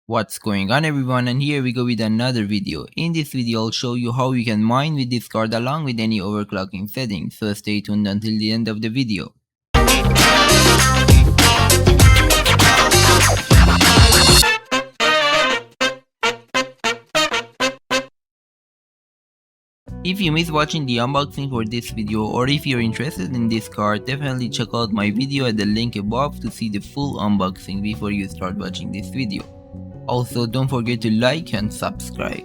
What's going on everyone, and here we go with another video. In this video I'll show you how you can mine with this card along with any overclocking settings, so stay tuned until the end of the video. If you missed watching the unboxing for this video, or if you're interested in this card, definitely check out my video at the link above to see the full unboxing before you start watching this video. Also, don't forget to like and subscribe.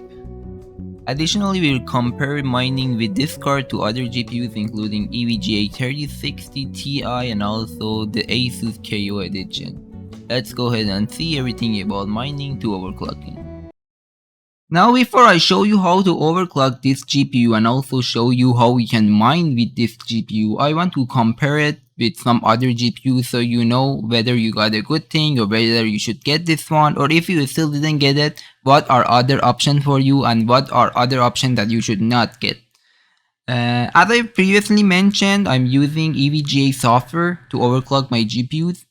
Additionally, we'll compare mining with this card to other GPUs including EVGA 3060 Ti and also the Asus KO edition. Let's go ahead and see everything about mining to overclocking. Now before I show you how to overclock this GPU and also show you how we can mine with this GPU, I want to compare it with some other GPUs so you know whether you got a good thing or whether you should get this one, or if you still didn't get it, what are other options for you and what are other options that you should not get. As I previously mentioned, I'm using EVGA software to overclock my GPUs.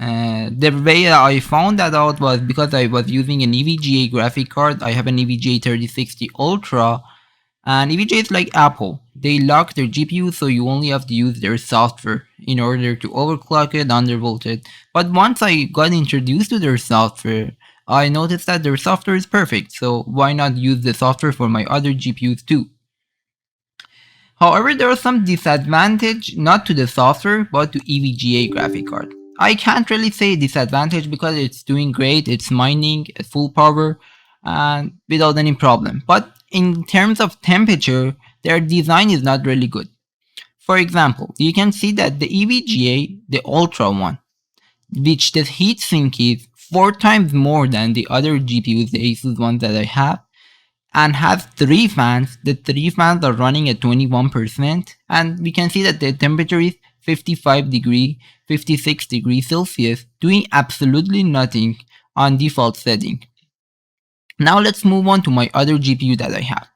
The way I found that out was because I was using an EVGA graphic card. I have an EVGA 3060 Ultra, and EVGA is like Apple. They lock their GPU, so you only have to use their software in order to overclock it, undervolted. But once I got introduced to their software, I noticed that their software is perfect, so why not use the software for my other GPUs too? However, there are some disadvantage, not to the software, but to EVGA graphic card. I can't really say disadvantage because it's doing great, it's mining at full power and without any problem. But in terms of temperature, their design is not really good. For example, you can see that the EVGA, the Ultra one, which the heatsink is 4 times more than the other GPUs, the Asus ones that I have, and has 3 fans. The 3 fans are running at 21%, and we can see that the temperature is 55 degree, 56 degrees Celsius, doing absolutely nothing on default setting. Now let's move on to my other GPU that I have.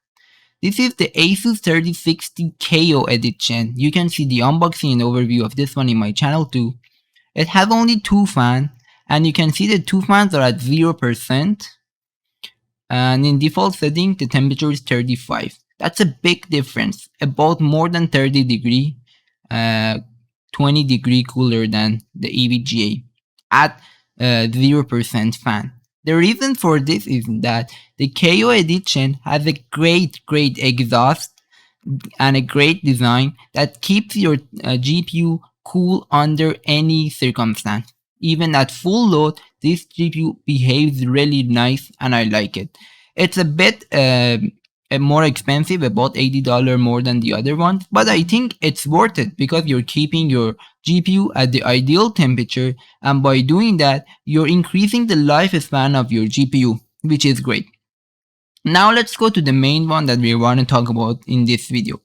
This is the Asus 3060 KO edition. You can see the unboxing and overview of this one in my channel too. It has only 2 fans, and you can see the 2 fans are at 0%. And in default setting, the temperature is 35. That's a big difference, about more than 30 degree, 20 degree cooler than the EVGA at 0% fan. The reason for this is that the KO edition has a great exhaust and a great design that keeps your GPU cool under any circumstance. Even at full load, this GPU behaves really nice and I like it. It's a bit more expensive, about $80 more than the other ones, but I think it's worth it because you're keeping your GPU at the ideal temperature, and by doing that, you're increasing the lifespan of your GPU, which is great. Now let's go to the main one that we want to talk about in this video.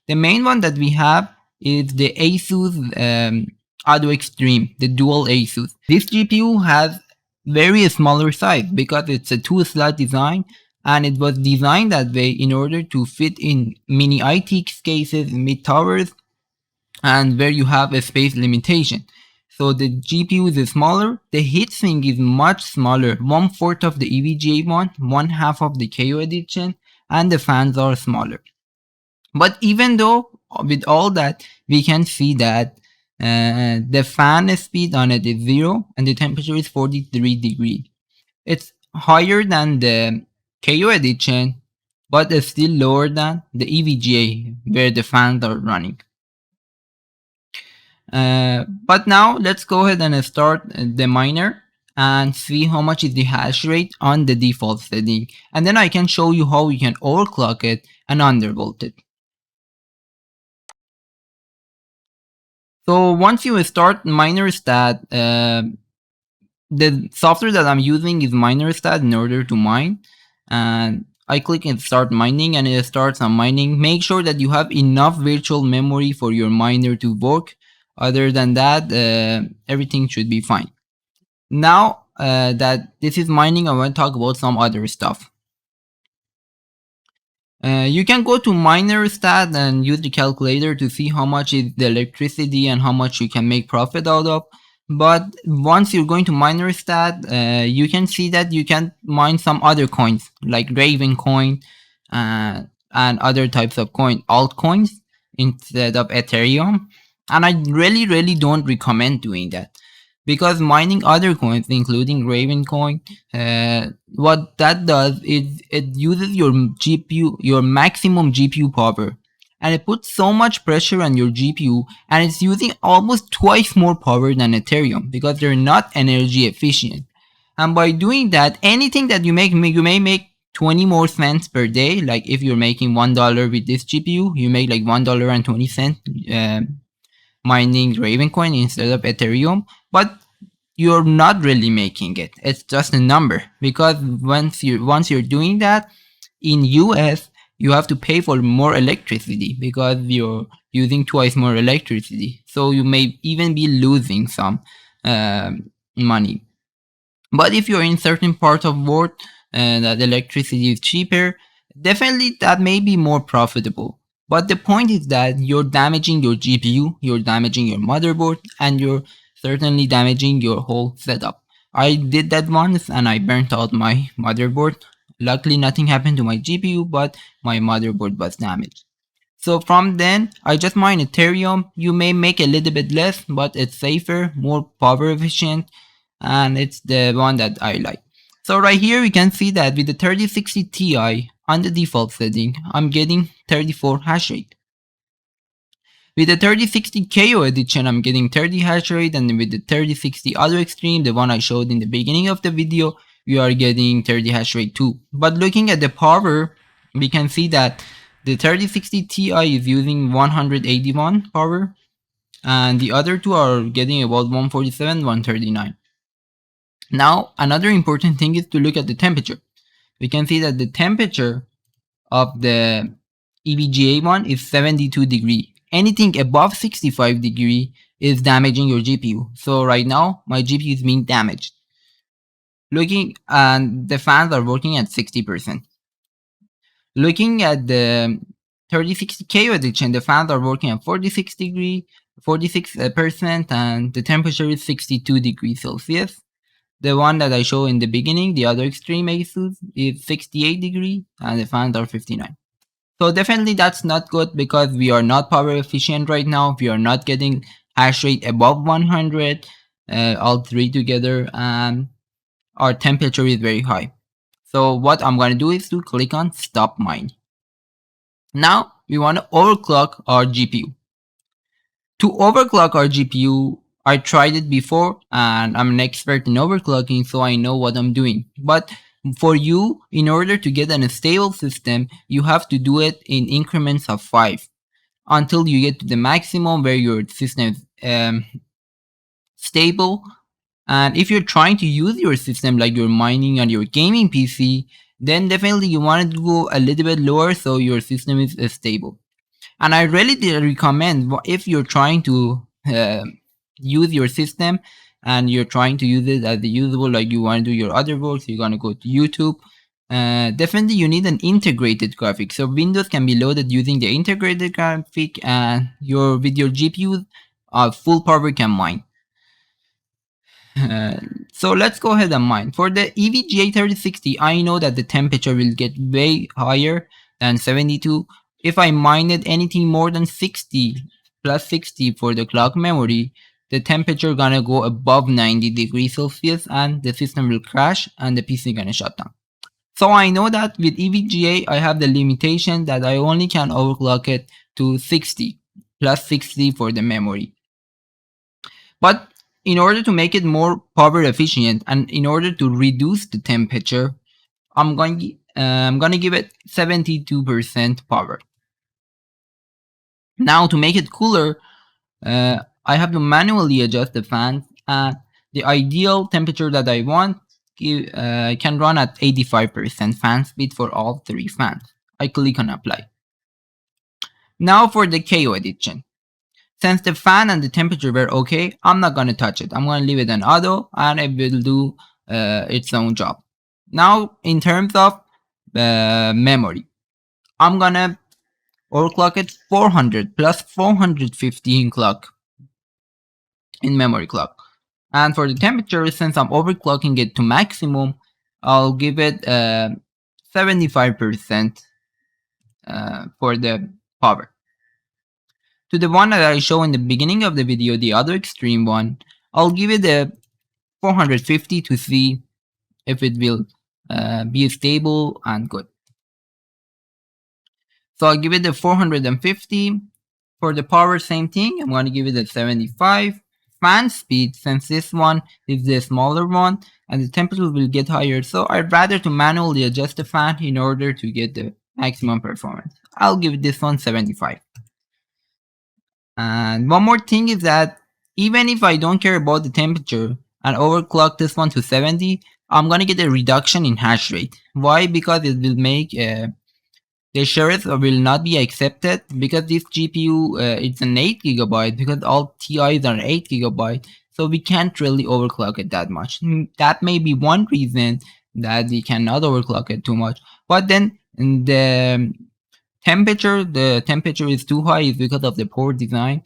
The main one that we have is the Asus Auto Extreme, the dual Asus. This GPU has very smaller size because it's a 2-slot design, and it was designed that way in order to fit in mini ITX cases, mid towers, and where you have a space limitation. So the GPU is smaller, the heatsink is much smaller, 1/4 of the EVGA one, 1/2 of the KO edition, and the fans are smaller. But even though with all that, we can see that the fan speed on it is 0 and the temperature is 43 degrees. It's higher than the KO edition, but it's still lower than the EVGA where the fans are running. But now let's go ahead and start the miner and see how much is the hash rate on the default setting, and then I can show you how you can overclock it and undervolt it. So once you start MinerStat, the software that I'm using is MinerStat in order to mine, and I click and start mining and it starts on mining. Make sure that you have enough virtual memory for your miner to work. Other than that, everything should be fine. Now that this is mining, I want to talk about some other stuff. You can go to MinerStat and use the calculator to see how much is the electricity and how much you can make profit out of. But once you're going to MinerStat, you can see that you can mine some other coins like Raven coin and other types of coin, altcoins instead of Ethereum. And I really don't recommend doing that because mining other coins, including Raven coin, what that does is it uses your GPU, your maximum GPU power, and it puts so much pressure on your GPU, and it's using almost twice more power than Ethereum because they're not energy efficient. And by doing that, anything that you make, you may make 20 more cents per day. Like if you're making $1 with this GPU, you make like $1.20 mining Ravencoin instead of Ethereum. But you're not really making it. It's just a number because once you're doing that, in US you have to pay for more electricity because you're using twice more electricity. So you may even be losing some money. But if you're in certain parts of world that electricity is cheaper, definitely that may be more profitable. But the point is that you're damaging your GPU, you're damaging your motherboard, and you're certainly damaging your whole setup. I did that once and I burnt out my motherboard. Luckily nothing happened to my GPU, but my motherboard was damaged. So from then, I just mine Ethereum. You may make a little bit less, but it's safer, more power efficient, and it's the one that I like. So right here, we can see that with the 3060 Ti on the default setting, I'm getting 34 hash rate. With the 3060 KO edition, I'm getting 30 hash rate, and with the 3060 Auto Extreme, the one I showed in the beginning of the video, we are getting 30 hash rate too. But looking at the power, we can see that the 3060 Ti is using 181 power, and the other two are getting about 147, 139. Now, another important thing is to look at the temperature. We can see that the temperature of the EVGA one is 72 degree. Anything above 65 degree is damaging your GPU. So right now, my GPU is being damaged. Looking, and the fans are working at 60%. Looking at the 3060 KO edition, the fans are working at 46 degree, 46%, and the temperature is 62 degrees Celsius. The one that I showed in the beginning, the other extreme Asus, is 68 degree and the fans are 59. So definitely that's not good because we are not power efficient right now. We are not getting hash rate above 100, all three together, and our temperature is very high. So what I'm going to do is to click on stop mine. Now we want to overclock our GPU. To overclock our GPU, I tried it before and I'm an expert in overclocking, so I know what I'm doing. But for you, in order to get a stable system, you have to do it in increments of 5 until you get to the maximum where your system is stable. And if you're trying to use your system like you're mining on your gaming PC, then definitely you want to go a little bit lower so your system is stable. And I really recommend if you're trying to use your system and you're trying to use it as usable, like you want to do your other work, so you're going to go to YouTube. Definitely you need an integrated graphic. So Windows can be loaded using the integrated graphic and with your GPU, full power can mine. So let's go ahead and mine. For the EVGA 3060, I know that the temperature will get way higher than 72. If I mined anything more than 60 plus 60 for the clock memory, the temperature gonna go above 90 degrees Celsius and the system will crash and the PC gonna shut down. So I know that with EVGA, I have the limitation that I only can overclock it to 60 plus 60 for the memory. But in order to make it more power efficient and in order to reduce the temperature, I'm gonna give it 72% power. Now to make it cooler, I have to manually adjust the fans, and the ideal temperature that I want can run at 85% fan speed for all three fans. I click on apply. Now for the KO edition. Since the fan and the temperature were okay, I'm not gonna touch it. I'm gonna leave it on auto and it will do its own job. Now in terms of memory, I'm gonna overclock it 400 plus 450 in memory clock. And for the temperature, since I'm overclocking it to maximum, I'll give it 75% for the power. To the one that I show in the beginning of the video, the other extreme one, I'll give it a 450 to see if it will be stable and good. So I'll give it a 450. For the power, same thing. I'm going to give it a 75. Fan speed, since this one is the smaller one and the temperature will get higher, so I'd rather to manually adjust the fan in order to get the maximum performance. I'll give this one 75. And one more thing is that even if I don't care about the temperature and overclock this one to 70, I'm gonna get a reduction in hash rate. Why? Because it will make the shares will not be accepted because this GPU it's an 8 gigabyte because all TIs are 8 gigabyte, so we can't really overclock it that much. That may be one reason that we cannot overclock it too much. But then the temperature is too high is because of the poor design.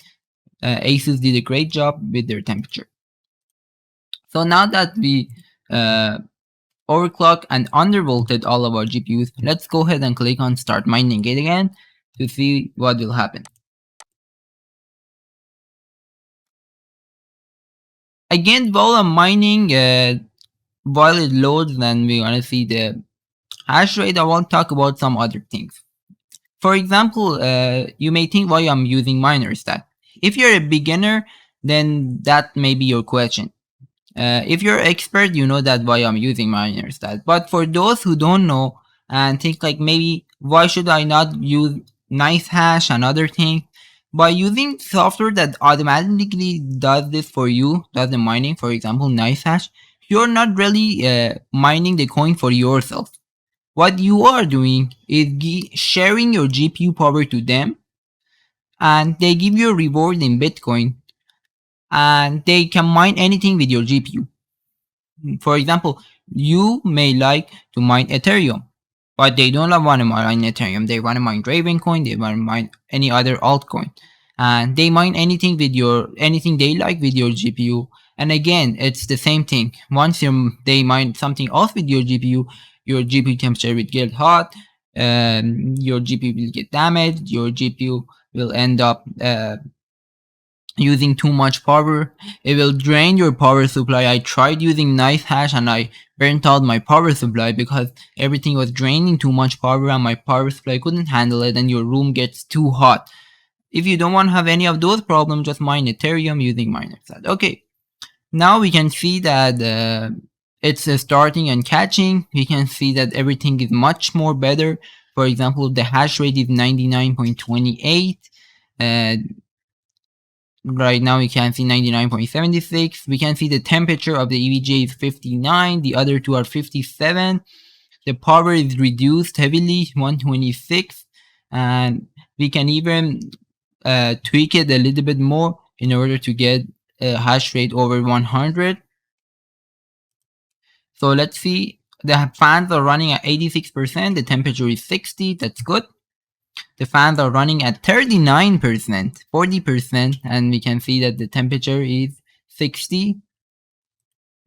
Asus did a great job with their temperature. So now that we overclock and undervolted all of our GPUs, let's go ahead and click on start mining it again to see what will happen. Again, while I'm mining, while it loads, then we're gonna see the hash rate. I want to talk about some other things. For example, you may think why I'm using MinerStat. If you're a beginner, then that may be your question. If you're expert, you know that why I'm using MinerStat. But for those who don't know and think like maybe why should I not use NiceHash and other things? By using software that automatically does this for you, does the mining, for example, NiceHash, you're not really mining the coin for yourself. What you are doing is sharing your GPU power to them, and they give you a reward in Bitcoin, and they can mine anything with your GPU. For example, you may like to mine Ethereum, but they don't want to mine Ethereum. They want to mine Ravencoin. They want to mine any other altcoin, and they mine anything they like with your GPU. And again, it's the same thing. Once they mine something else with your GPU temperature will get hot. Your GPU will get damaged. Your GPU will end up using too much power. It will drain your power supply. I tried using NiceHash and I burnt out my power supply because everything was draining too much power and my power supply couldn't handle it, and your room gets too hot. If you don't want to have any of those problems, just mine Ethereum using MinerStat. Okay, now we can see that it's starting and catching. We can see that everything is much more better. For example, the hash rate is 99.28. Right now we can see 99.76. We can see the temperature of the EVGA is 59. The other two are 57. The power is reduced heavily, 126. And we can even tweak it a little bit more in order to get a hash rate over 100. So let's see. The fans are running at 86%. The temperature is 60. That's good. The fans are running at 39%, 40%, and we can see that the temperature is 60.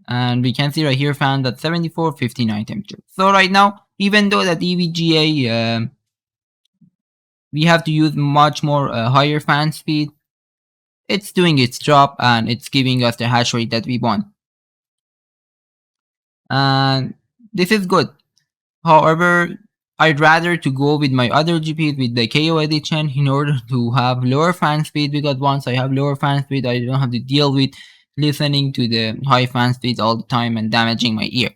And we can see right here fans at 74, 59 temperature. So right now, even though that EVGA, we have to use much more higher fan speed, it's doing its job and it's giving us the hash rate that we want. And this is good. However, I'd rather to go with my other GPUs with the KO edition in order to have lower fan speed, because once I have lower fan speed, I don't have to deal with listening to the high fan speeds all the time and damaging my ear.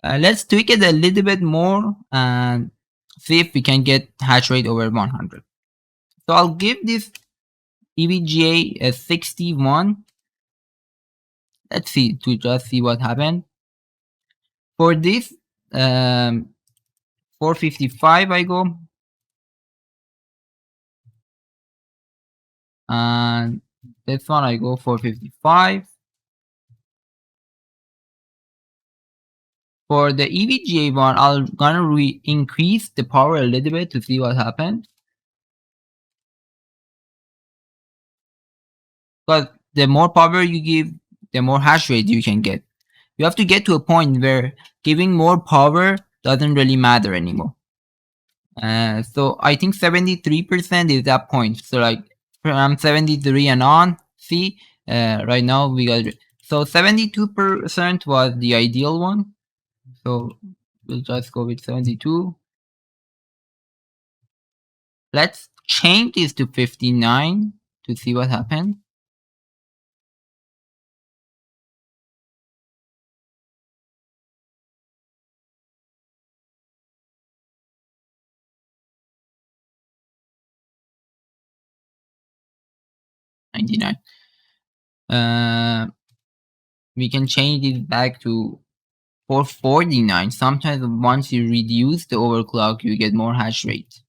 Let's tweak it a little bit more and see if we can get hash rate over 100. So I'll give this EVGA a 61. Let's see, to just see what happened. For this 455 I go, and this one I go 455. For the EVGA one, I'm gonna increase the power a little bit to see what happens. But the more power you give, the more hash rate you can get. You have to get to a point where giving more power doesn't really matter anymore. So I think 73% is that point. So like from 73 and on, see, right now we got, so 72% was the ideal one. So we'll just go with 72. Let's change this to 59 to see what happens. $99. We can change it back to 449. Sometimes once you reduce the overclock, you get more hash rate.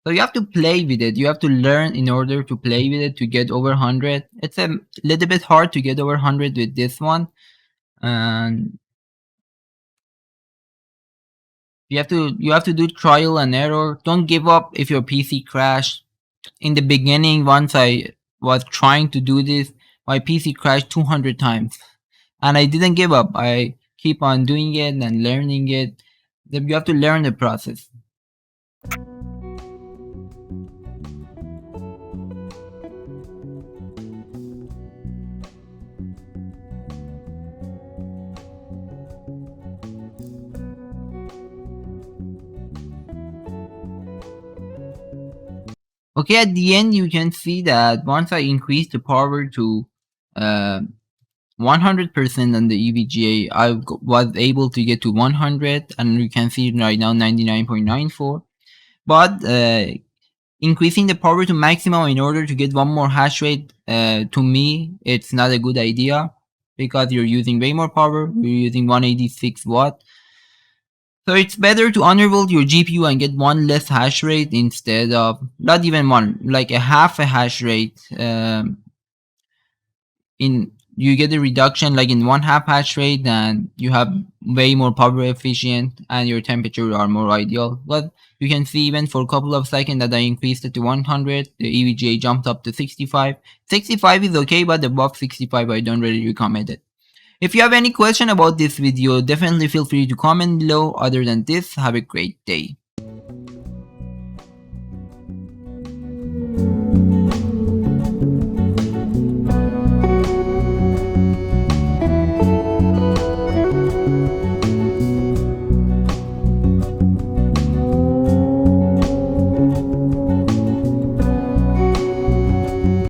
So you have to play with it. You have to learn in order to play with it to get over 100. It's a little bit hard to get over 100 with this one. And you have to do trial and error. Don't give up if your PC crashed. In the beginning, once I was trying to do this, my PC crashed 200 times. And I didn't give up. I keep on doing it and learning it. You have to learn the process. Okay, at the end you can see that once I increased the power to 100% on the EVGA, I was able to get to 100, and you can see right now 99.94. But increasing the power to maximum in order to get one more hash rate, to me, it's not a good idea because you're using way more power. You're using 186 watt. So it's better to undervolt your GPU and get one less hash rate instead of, not even one, like a half a hash rate. In you get a reduction like in one half hash rate, and you have way more power efficient and your temperature are more ideal. But you can see even for a couple of seconds that I increased it to 100, the EVGA jumped up to 65. 65 is okay, but above 65 I don't really recommend it. If you have any question about this video, definitely feel free to comment below. Other than this, have a great day.